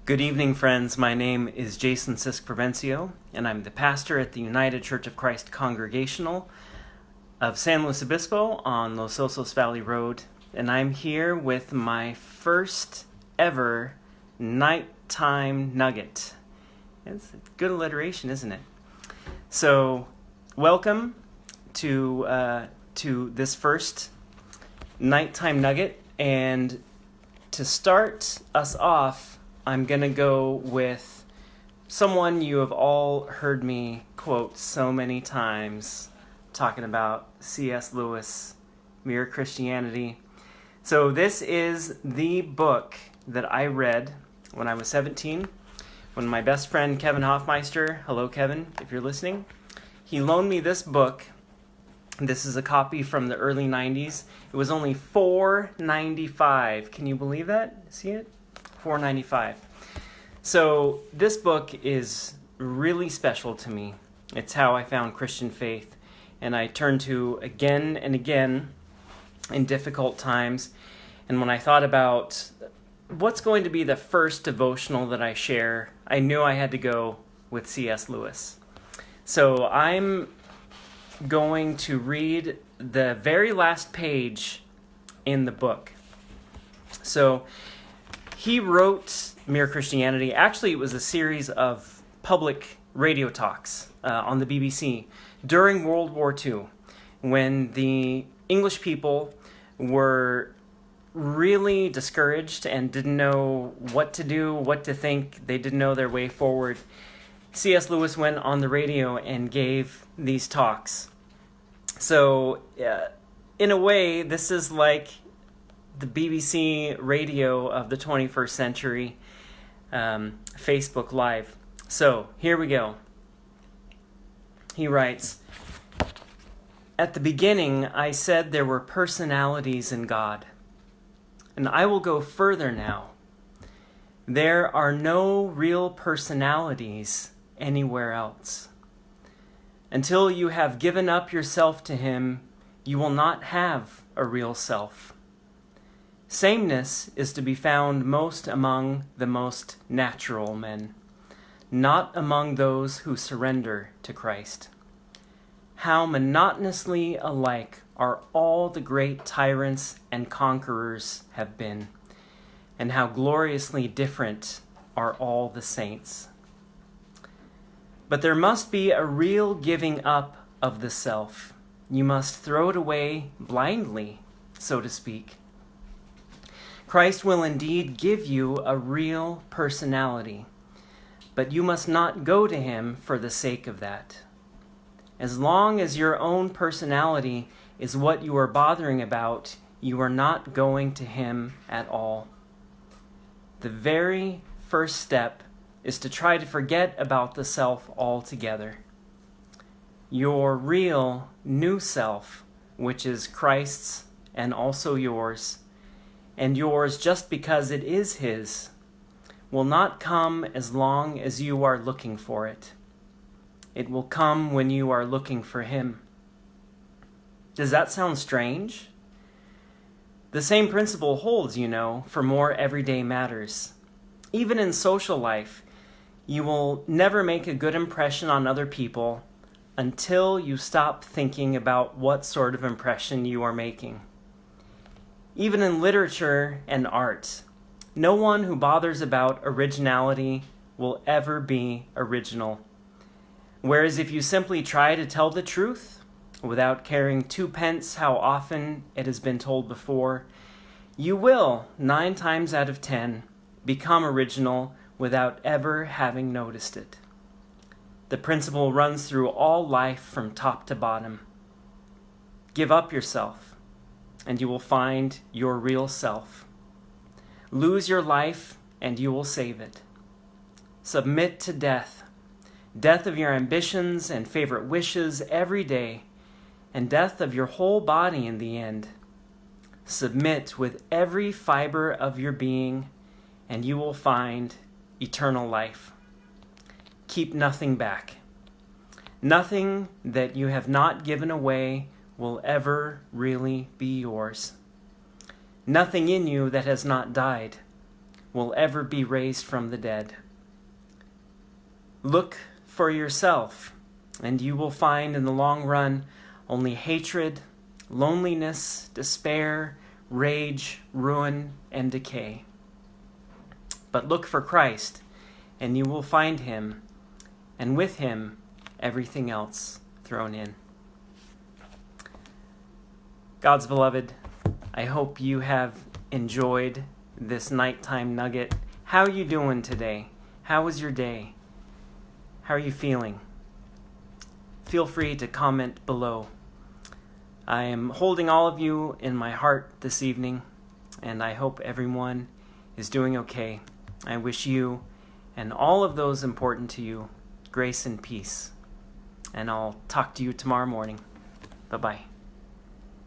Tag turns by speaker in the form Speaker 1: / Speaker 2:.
Speaker 1: Good evening, friends. My name is Jason Sisk-Provencio, and I'm the pastor at the United Church of Christ Congregational of San Luis Obispo on Los Osos Valley Road, and I'm here with my first ever Nighttime Nugget. It's a good alliteration, isn't it? So, welcome to this first Nighttime Nugget, and to start us off, I'm going to go with someone you have all heard me quote so many times, talking about C.S. Lewis, Mere Christianity. So this is the book that I read when I was 17, when my best friend Kevin Hoffmeister, hello Kevin, if you're listening, he loaned me this book. This is a copy from the early 90s. It was only $4.95. Can you believe that? See it? $4.95. So this book is really special to me. It's how I found Christian faith, and I turn to again and again in difficult times. And when I thought about what's going to be the first devotional that I share, I knew I had to go with C.S. Lewis. So I'm going to read the very last page in the book. So he wrote Mere Christianity. Actually, it was a series of public radio talks on the BBC during World War II, when the English people were really discouraged and didn't know what to do, what to think. They didn't know their way forward. C.S. Lewis went on the radio and gave these talks. So, in a way, this is like the BBC radio of the 21st century, Facebook Live. So, here we go. He writes, "At the beginning, I said there were personalities in God. And I will go further now. There are no real personalities anywhere else. Until you have given up yourself to Him, you will not have a real self. Sameness is to be found most among the most natural men, not among those who surrender to Christ. How monotonously alike are all the great tyrants and conquerors have been, and how gloriously different are all the saints. But there must be a real giving up of the self. You must throw it away blindly, so to speak. Christ will indeed give you a real personality, but you must not go to Him for the sake of that. As long as your own personality is what you are bothering about, you are not going to Him at all. The very first step is to try to forget about the self altogether. Your real new self, which is Christ's and also yours, and yours just because it is His, will not come as long as you are looking for it. It will come when you are looking for Him. Does that sound strange? The same principle holds, for more everyday matters. Even in social life, you will never make a good impression on other people until you stop thinking about what sort of impression you are making. Even in literature and art, no one who bothers about originality will ever be original. Whereas if you simply try to tell the truth, without caring twopence how often it has been told before, you will, 9 times out of 10, become original without ever having noticed it. The principle runs through all life from top to bottom. Give up yourself, and you will find your real self. Lose your life, and you will save it. Submit to death of your ambitions and favorite wishes every day, and death of your whole body in the end. Submit with every fiber of your being, and you will find eternal life. Keep nothing back. Nothing that you have not given away will ever really be yours. Nothing in you that has not died. will ever be raised from the dead. Look for yourself, and you will find in the long run only hatred, loneliness, despair, rage, ruin, and decay. But look for Christ, and you will find him, and with him, everything else thrown in. God's beloved, I hope you have enjoyed this Nighttime Nugget. How are you doing today? How was your day? How are you feeling? Feel free to comment below. I am holding all of you in my heart this evening, and I hope everyone is doing okay. I wish you and all of those important to you grace and peace. And I'll talk to you tomorrow morning. Bye-bye.